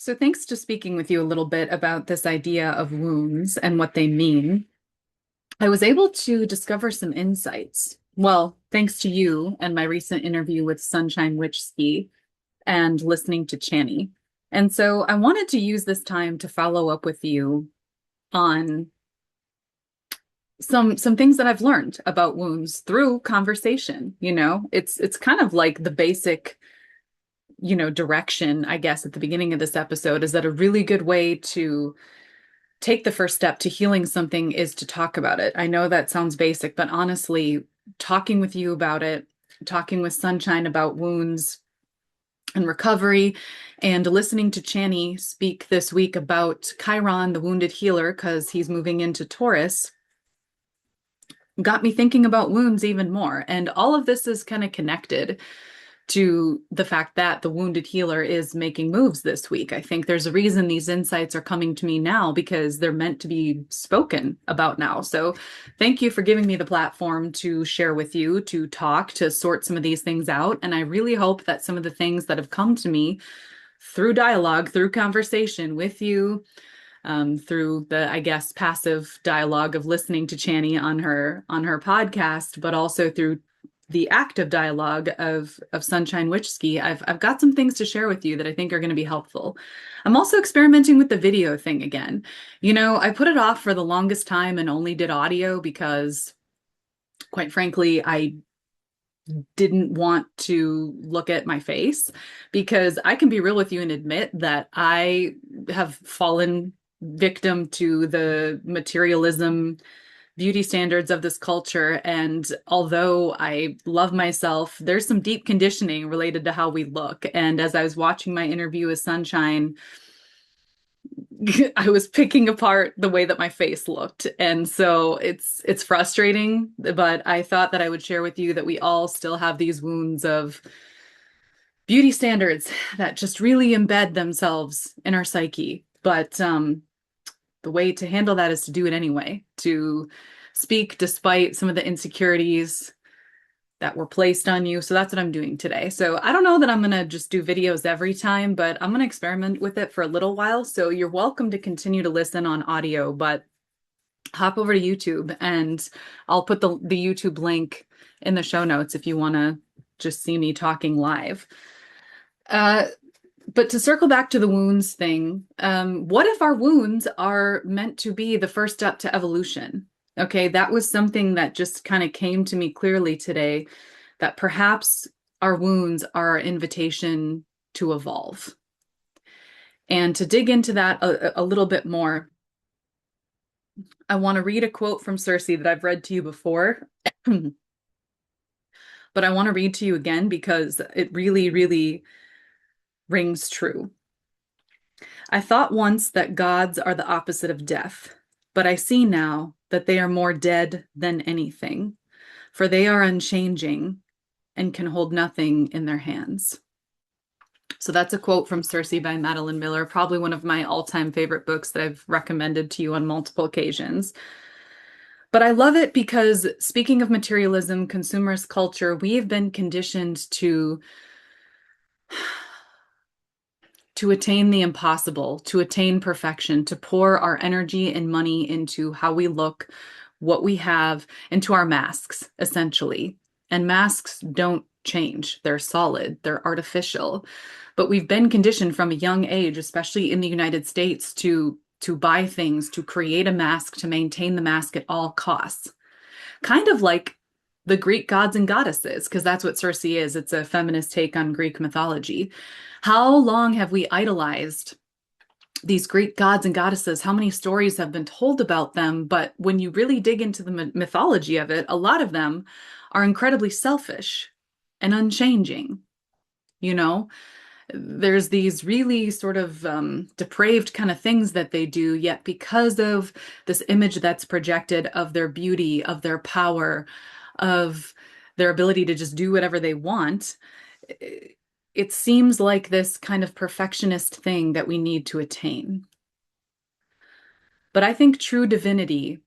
So, thanks to speaking with you a little bit about this idea of wounds and what they mean, I was able to discover some insights. Well, thanks to you and my recent interview with Sunshine Witch Ski and listening to Chani. And so I wanted to use this time to follow up with you on some things that I've learned about wounds through conversation. It's kind of like the basic direction, I guess, at the beginning of this episode is that a really good way to take the first step to healing something is to talk about it. I know that sounds basic, but honestly, talking with you about it, talking with Sunshine about wounds and recovery, and listening to Chani speak this week about Chiron, the wounded healer, because he's moving into Taurus, got me thinking about wounds even more. And all of this is kind of connected to the fact that the wounded healer is making moves this week. I think there's a reason these insights are coming to me now because they're meant to be spoken about now. So thank you for giving me the platform to share with you, to talk, to sort some of these things out. And I really hope that some of the things that have come to me through dialogue, through conversation with you, through the, I guess, passive dialogue of listening to Chani on her podcast, but also through the active dialogue of Sunshine Witch Ski, I've got some things to share with you that I think are going to be helpful. I'm also experimenting with the video thing again. I put it off for the longest time and only did audio because, quite frankly, I didn't want to look at my face, because I can be real with you and admit that I have fallen victim to the materialism beauty standards of this culture. And although I love myself, there's some deep conditioning related to how we look. And as I was watching my interview with Sunshine, I was picking apart the way that my face looked. And so it's frustrating, but I thought that I would share with you that we all still have these wounds of beauty standards that just really embed themselves in our psyche. But the way to handle that is to do it anyway, to speak despite some of the insecurities that were placed on you. So that's what I'm doing today. So I don't know that I'm going to just do videos every time, but I'm going to experiment with it for a little while. So you're welcome to continue to listen on audio, but hop over to YouTube and I'll put the YouTube link in the show notes if you want to just see me talking live. But to circle back to the wounds thing, what if our wounds are meant to be the first step to evolution? Okay, that was something that just kind of came to me clearly today, that perhaps our wounds are our invitation to evolve. And to dig into that a little bit more, I want to read a quote from Circe that I've read to you before, but I want to read to you again because it really, really rings true. I thought once that gods are the opposite of death, but I see now that they are more dead than anything, for they are unchanging and can hold nothing in their hands. So that's a quote from Circe by Madeline Miller, probably one of my all-time favorite books that I've recommended to you on multiple occasions. But I love it because, speaking of materialism, consumerist culture, we've been conditioned to attain the impossible, to attain perfection, to pour our energy and money into how we look, what we have, into our masks, essentially. And masks don't change. They're solid, they're artificial. But we've been conditioned from a young age, especially in the United States, to buy things, to create a mask, to maintain the mask at all costs. Kind of like the Greek gods and goddesses, because that's what Circe is. It's a feminist take on Greek mythology. How long have we idolized these Greek gods and goddesses? How many stories have been told about them? But when you really dig into the mythology of it, a lot of them are incredibly selfish and unchanging. There's these really sort of depraved kind of things that they do, yet because of this image that's projected of their beauty, of their power, of their ability to just do whatever they want, it seems like this kind of perfectionist thing that we need to attain. But I think true divinity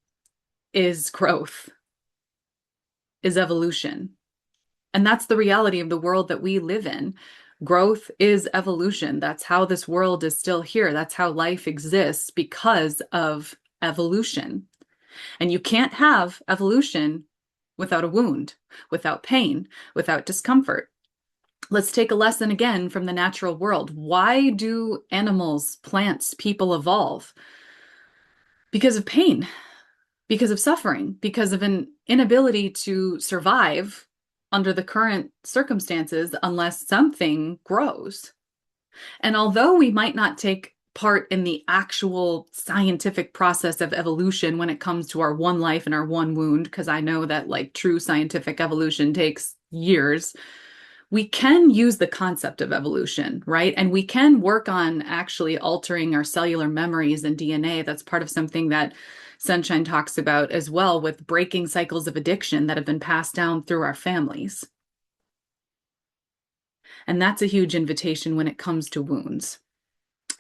is growth, is evolution. And that's the reality of the world that we live in. Growth is evolution. That's how this world is still here. That's how life exists because of evolution. And you can't have evolution without a wound, without pain, without discomfort. Let's take a lesson again from the natural world. Why do animals, plants, people evolve? Because of pain, because of suffering, because of an inability to survive under the current circumstances unless something grows. And although we might not take part in the actual scientific process of evolution when it comes to our one life and our one wound, because I know that like true scientific evolution takes years, we can use the concept of evolution, right? And we can work on actually altering our cellular memories and DNA. That's part of something that Sunshine talks about as well, with breaking cycles of addiction that have been passed down through our families. And that's a huge invitation when it comes to wounds.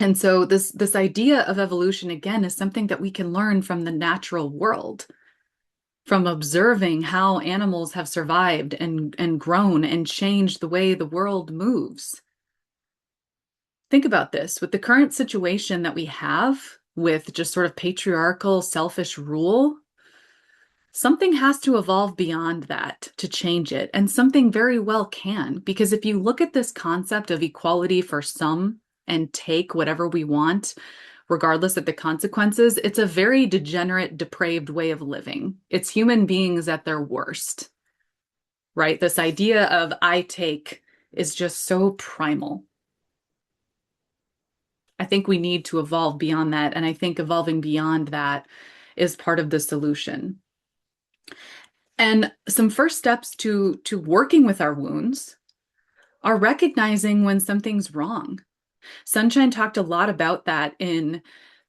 And so this idea of evolution, again, is something that we can learn from the natural world, from observing how animals have survived and grown and changed the way the world moves. Think about this. With the current situation that we have with just sort of patriarchal, selfish rule, something has to evolve beyond that to change it. And something very well can, because if you look at this concept of equality for some and take whatever we want, regardless of the consequences, it's a very degenerate, depraved way of living. It's human beings at their worst, right? This idea of I take is just so primal. I think we need to evolve beyond that. And I think evolving beyond that is part of the solution. And some first steps to working with our wounds are recognizing when something's wrong. Sunshine talked a lot about that in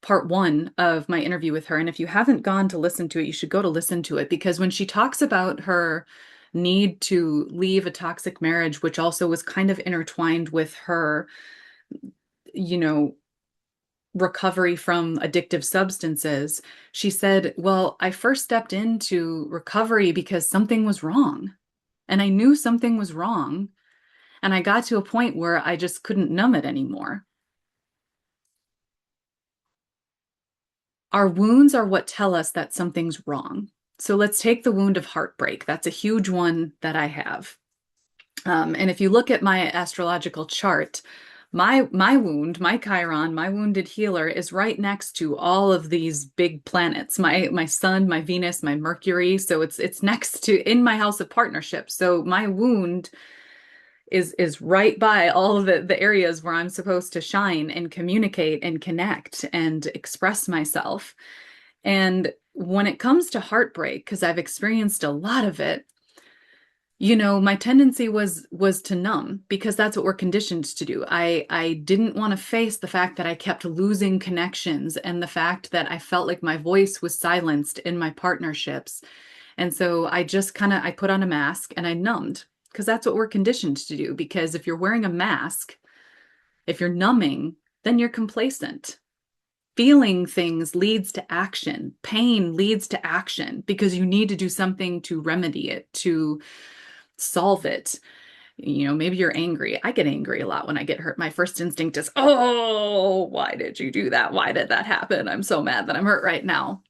part 1 of my interview with her. And if you haven't gone to listen to it, you should go to listen to it, because when she talks about her need to leave a toxic marriage, which also was kind of intertwined with her, you know, recovery from addictive substances, she said, well, I first stepped into recovery because something was wrong. And I knew something was wrong. And I got to a point where I just couldn't numb it anymore. Our wounds are what tell us that something's wrong. So let's take the wound of heartbreak. That's a huge one that I have. And if you look at my astrological chart, my wound, my Chiron, my wounded healer is right next to all of these big planets. My sun, my Venus, my Mercury. So it's next to in my house of partnership. So my wound is right by all of the areas where I'm supposed to shine and communicate and connect and express myself. And when it comes to heartbreak, because I've experienced a lot of it, you know, my tendency was to numb, because that's what we're conditioned to do. I didn't want to face the fact that I kept losing connections and the fact that I felt like my voice was silenced in my partnerships. And so I just I put on a mask and I numbed, because that's what we're conditioned to do. Because if you're wearing a mask, if you're numbing, then you're complacent. Feeling things leads to action. Pain leads to action, because you need to do something to remedy it, to solve it. You know, maybe you're angry. I get angry a lot when I get hurt. My first instinct is, oh, why did you do that? Why did that happen? I'm so mad that I'm hurt right now.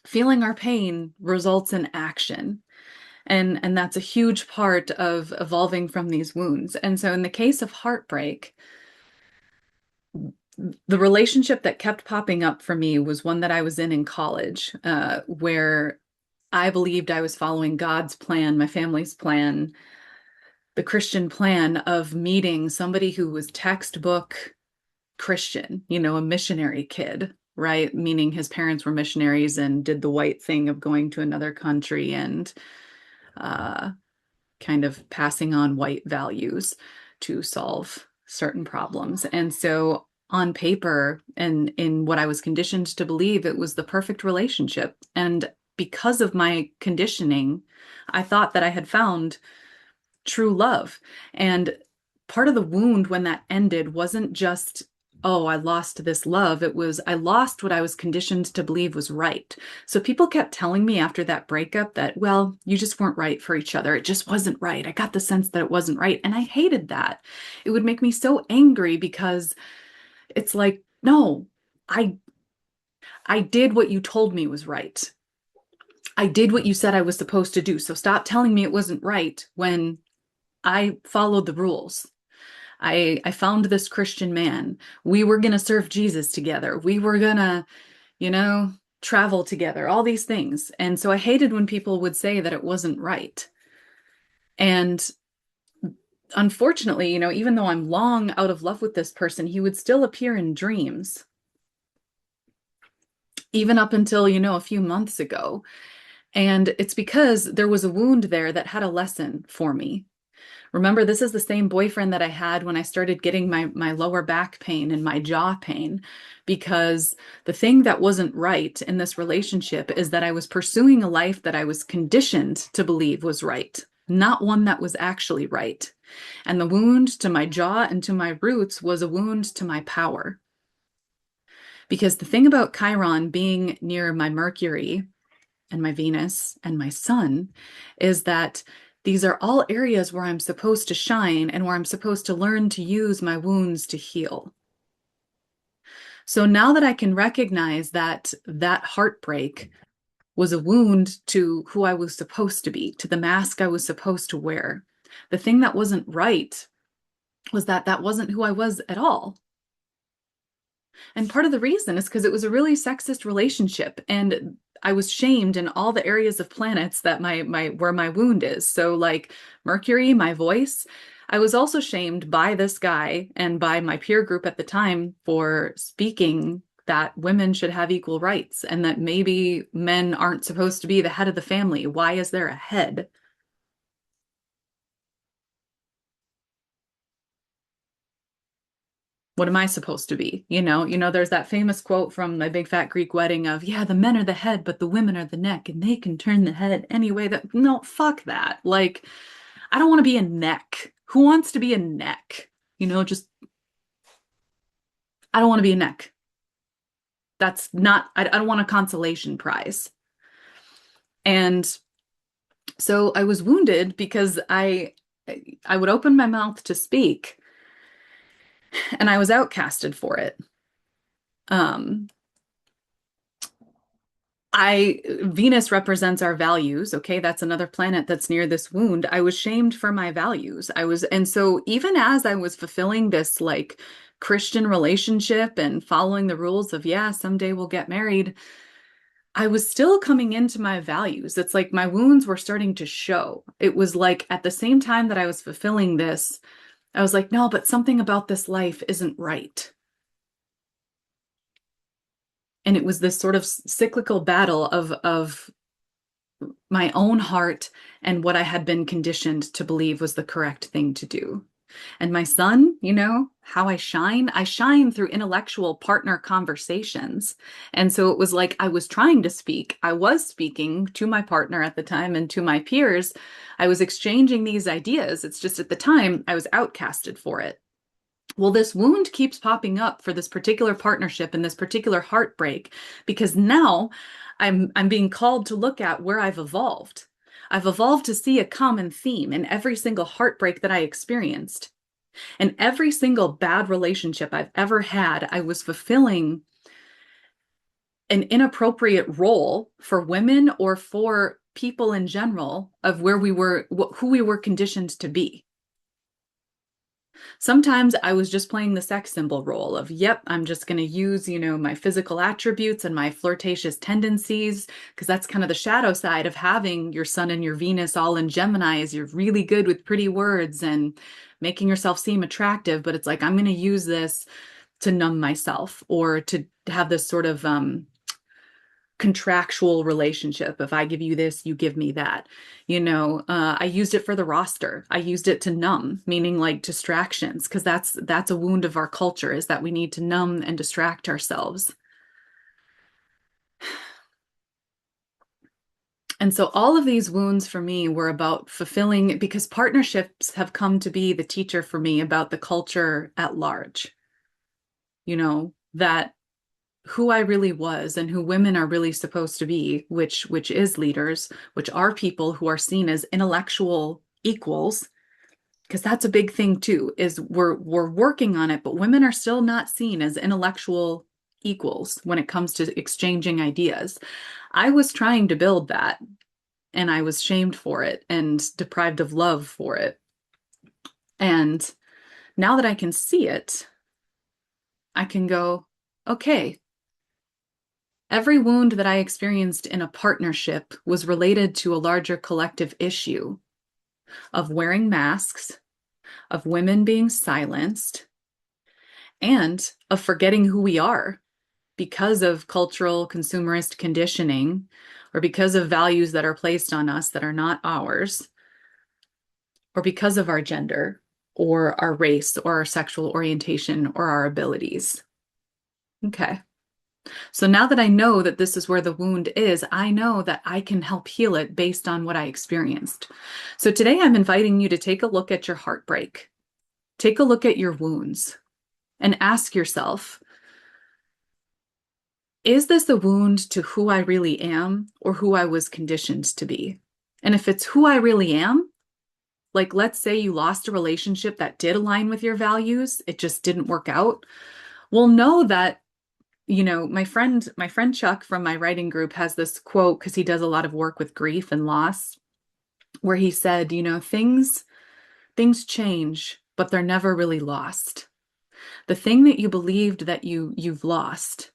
Feeling our pain results in action. And that's a huge part of evolving from these wounds. And so in the case of heartbreak, the relationship that kept popping up for me was one that I was in college, where I believed I was following God's plan, my family's plan, the Christian plan of meeting somebody who was textbook Christian, you know, a missionary kid, right? Meaning his parents were missionaries and did the white thing of going to another country and kind of passing on white values to solve certain problems. And so on paper and in what I was conditioned to believe, it was the perfect relationship. And because of my conditioning, I thought that I had found true love. And part of the wound when that ended wasn't just oh, I lost this love. It was, I lost what I was conditioned to believe was right. So people kept telling me after that breakup that, well, you just weren't right for each other. It just wasn't right. I got the sense that it wasn't right. And I hated that. It would make me so angry because it's like, no, I I did what you told me was right. I did what you said I was supposed to do. So stop telling me it wasn't right when I followed the rules. I found this Christian man. We were going to serve Jesus together. We were going to, you know, travel together, all these things. And so I hated when people would say that it wasn't right. And unfortunately, even though I'm long out of love with this person, he would still appear in dreams, even up until, a few months ago. And it's because there was a wound there that had a lesson for me. Remember, this is the same boyfriend that I had when I started getting my lower back pain and my jaw pain, because the thing that wasn't right in this relationship is that I was pursuing a life that I was conditioned to believe was right, not one that was actually right. And the wound to my jaw and to my roots was a wound to my power. Because the thing about Chiron being near my Mercury and my Venus and my Sun is that these are all areas where I'm supposed to shine and where I'm supposed to learn to use my wounds to heal. So now that I can recognize that that heartbreak was a wound to who I was supposed to be, to the mask I was supposed to wear, the thing that wasn't right was that that wasn't who I was at all. And part of the reason is because it was a really sexist relationship, and I was shamed in all the areas of planets that my where my wound is. So like Mercury, my voice, I was also shamed by this guy and by my peer group at the time for speaking that women should have equal rights and that maybe men aren't supposed to be the head of the family. Why is there a head? What am I supposed to be? There's that famous quote from My Big Fat Greek Wedding of, yeah, the men are the head, but the women are the neck, and they can turn the head any way that, no, fuck that. Like, I don't want to be a neck. Who wants to be a neck? Just, I don't want to be a neck. That's not, I don't want a consolation prize. And so I was wounded because I would open my mouth to speak and I was outcasted for it. Um, Venus represents our values. Okay. That's another planet that's near this wound. I was shamed for my values. And so even as I was fulfilling this like Christian relationship and following the rules of, yeah, someday we'll get married, I was still coming into my values. It's like my wounds were starting to show. It was like at the same time that I was fulfilling this, I was like, no, but something about this life isn't right. And it was this sort of cyclical battle of my own heart and what I had been conditioned to believe was the correct thing to do. And my Sun, how I shine through intellectual partner conversations. And so it was like I was trying to speak. I was speaking to my partner at the time and to my peers. I was exchanging these ideas. It's just at the time I was outcasted for it. Well, this wound keeps popping up for this particular partnership and this particular heartbreak because now I'm being called to look at where I've evolved. I've evolved to see a common theme in every single heartbreak that I experienced. And every single bad relationship I've ever had, I was fulfilling an inappropriate role for women or for people in general of where we were, who we were conditioned to be. Sometimes I was just playing the sex symbol role of, yep, I'm just going to use, my physical attributes and my flirtatious tendencies, because that's kind of the shadow side of having your Sun and your Venus all in Gemini is you're really good with pretty words and making yourself seem attractive. But it's like, I'm going to use this to numb myself or to have this sort of contractual relationship. If I give you this, you give me that. I used it for the roster. I used it to numb, meaning like distractions, because that's a wound of our culture is that we need to numb and distract ourselves. And so all of these wounds for me were about fulfilling because partnerships have come to be the teacher for me about the culture at large. that who I really was and who women are really supposed to be, which is leaders, which are people who are seen as intellectual equals, because that's a big thing too, is we're working on it, but women are still not seen as intellectual equals when it comes to exchanging ideas. I was trying to build that, and I was shamed for it and deprived of love for it. And now that I can see it, I can go, okay, every wound that I experienced in a partnership was related to a larger collective issue of wearing masks, of women being silenced, and of forgetting who we are because of cultural consumerist conditioning or because of values that are placed on us that are not ours, or because of our gender or our race or our sexual orientation or our abilities. Okay. So now that I know that this is where the wound is, I know that I can help heal it based on what I experienced. So today I'm inviting you to take a look at your heartbreak. Take a look at your wounds and ask yourself, is this a wound to who I really am or who I was conditioned to be? And if it's who I really am, like let's say you lost a relationship that did align with your values, it just didn't work out. Well, know that my friend Chuck from my writing group has this quote because he does a lot of work with grief and loss, where he said, things change, but they're never really lost. The thing that you believed that you've lost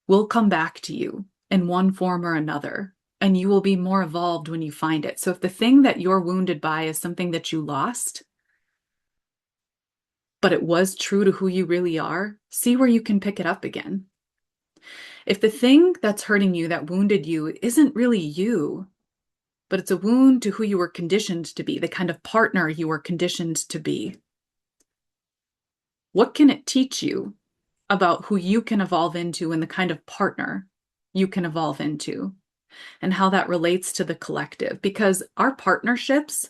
will come back to you in one form or another, and you will be more evolved when you find it. So if the thing that you're wounded by is something that you lost, but it was true to who you really are, see where you can pick it up again. If the thing that's hurting you, that wounded you, isn't really you, but it's a wound to who you were conditioned to be, the kind of partner you were conditioned to be, what can it teach you about who you can evolve into and the kind of partner you can evolve into, and how that relates to the collective? Because our partnerships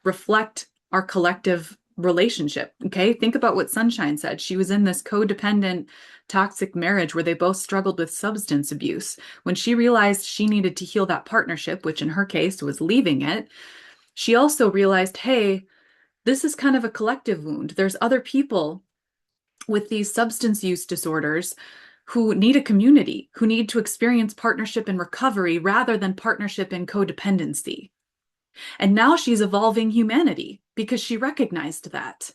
reflect our collective relationship. Okay. Think about what Sunshine said. She was in this codependent, toxic marriage where they both struggled with substance abuse. When she realized she needed to heal that partnership, which in her case was leaving it, she also realized, hey, this is kind of a collective wound. There's other people with these substance use disorders who need a community, who need to experience partnership and recovery rather than partnership and codependency. And now she's evolving humanity because she recognized that.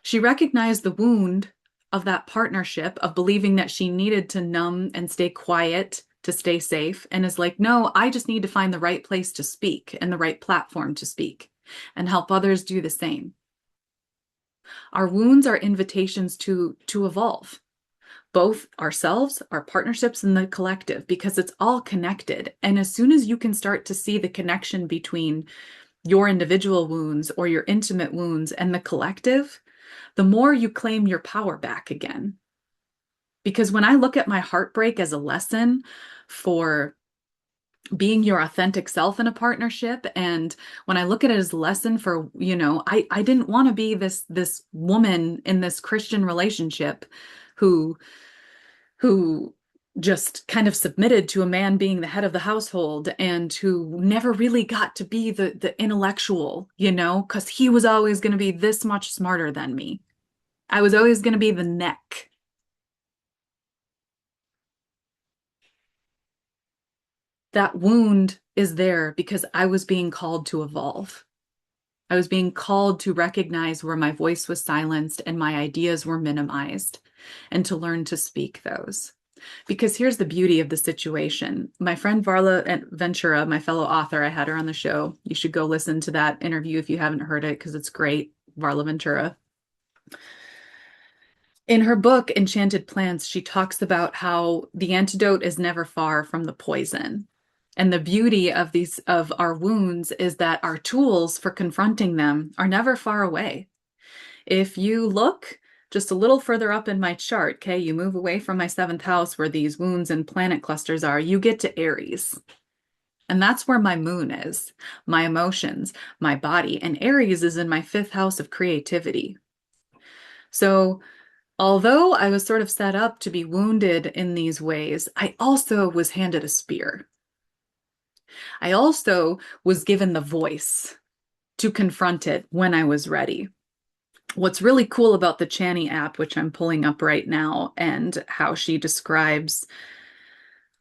She recognized the wound of that partnership, of believing that she needed to numb and stay quiet to stay safe, and is like, no, I just need to find the right place to speak and the right platform to speak and help others do the same. Our wounds are invitations to evolve, both ourselves, our partnerships, and the collective, because it's all connected. And as soon as you can start to see the connection between your individual wounds or your intimate wounds and the collective, the more you claim your power back again. Because when I look at my heartbreak as a lesson for being your authentic self in a partnership, and when I look at it as a lesson for, I didn't want to be this woman in this Christian relationship who just kind of submitted to a man being the head of the household and who never really got to be the intellectual, because he was always going to be this much smarter than me. I was always going to be the neck. That wound is there because I was being called to evolve. I was being called to recognize where my voice was silenced and my ideas were minimized, and to learn to speak those. Because here's the beauty of the situation. My friend Varla Ventura, my fellow author, I had her on the show. You should go listen to that interview if you haven't heard it, because it's great. Varla Ventura. In her book, Enchanted Plants, she talks about how the antidote is never far from the poison. And the beauty of our wounds is that our tools for confronting them are never far away. If you look just a little further up in my chart, okay, you move away from my seventh house where these wounds and planet clusters are, you get to Aries. And that's where my moon is, my emotions, my body. And Aries is in my fifth house of creativity. So Although I was sort of set up to be wounded in these ways, I also was handed a spear. I also was given the voice to confront it when I was ready. What's really cool about the Chani app, which I'm pulling up right now, and how she describes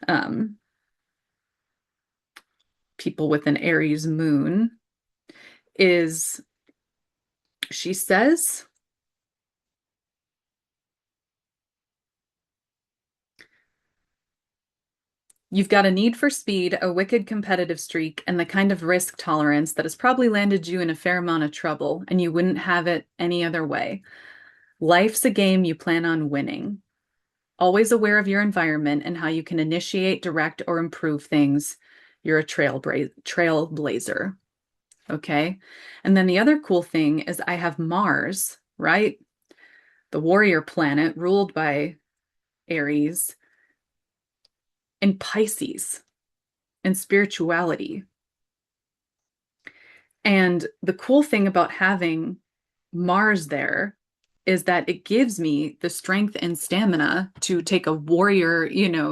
um, people with an Aries moon, is she says, you've got a need for speed, a wicked competitive streak, and the kind of risk tolerance that has probably landed you in a fair amount of trouble, and you wouldn't have it any other way. Life's a game you plan on winning. Always aware of your environment and how you can initiate, direct, or improve things. You're a trailblazer. Okay. And then the other cool thing is I have Mars, right? The warrior planet ruled by Aries and Pisces and spirituality. And the cool thing about having Mars there is that it gives me the strength and stamina to take a warrior,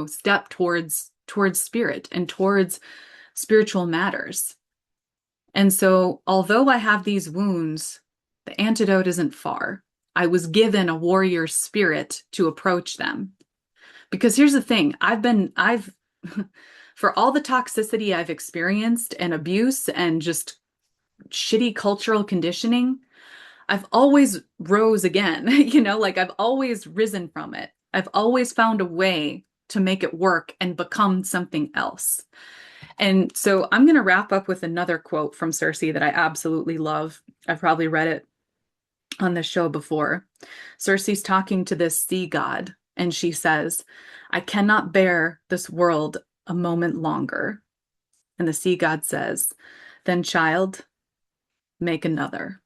step towards spirit and towards spiritual matters. And so, although I have these wounds, the antidote isn't far. I was given a warrior spirit to approach them. Because here's the thing, for all the toxicity I've experienced and abuse and just shitty cultural conditioning, I've always rose again, like I've always risen from it. I've always found a way to make it work and become something else. And so I'm going to wrap up with another quote from Circe that I absolutely love. I've probably read it on this show before. Circe's talking to this sea god, and she says, I cannot bear this world a moment longer. And the sea god says, then, child, make another.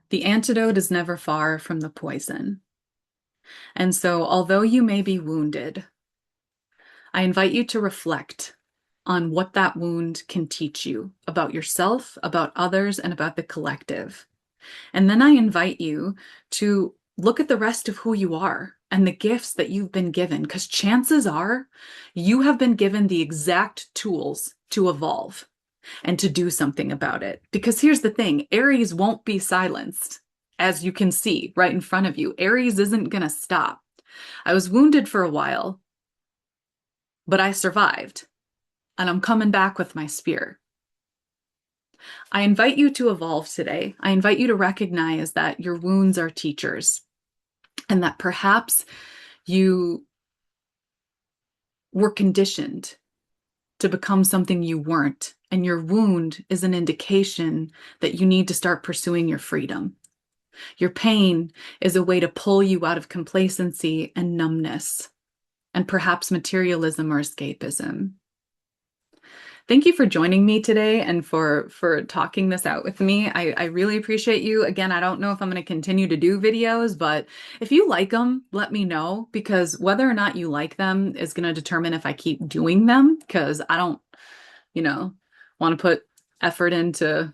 The antidote is never far from the poison. And so, although you may be wounded, I invite you to reflect on what that wound can teach you about yourself, about others, and about the collective. And then I invite you to look at the rest of who you are and the gifts that you've been given, because chances are you have been given the exact tools to evolve and to do something about it. Because here's the thing, Aries won't be silenced, as you can see right in front of you. Aries isn't going to stop. I was wounded for a while, but I survived, and I'm coming back with my spear. I invite you to evolve today. I invite you to recognize that your wounds are teachers, and that perhaps you were conditioned to become something you weren't. And your wound is an indication that you need to start pursuing your freedom. Your pain is a way to pull you out of complacency and numbness, and perhaps materialism or escapism. Thank you for joining me today and for talking this out with me. I really appreciate you. Again, I don't know if I'm going to continue to do videos, but if you like them, let me know, because whether or not you like them is going to determine if I keep doing them, because I don't, want to put effort into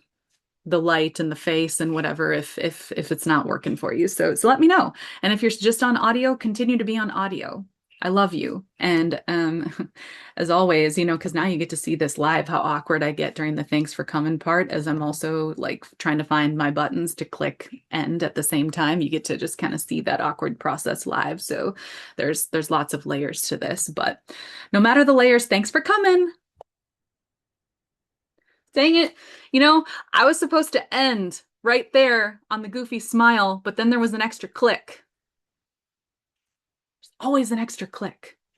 the light and the face and whatever if it's not working for you. So let me know. And if you're just on audio, continue to be on audio. I love you. And as always, because now you get to see this live, how awkward I get during the thanks for coming part, as I'm also like trying to find my buttons to click end at the same time. You get to just kind of see that awkward process live. So there's lots of layers to this, but no matter the layers, thanks for coming. Dang it. I was supposed to end right there on the goofy smile, but then there was an extra click. There's always an extra click.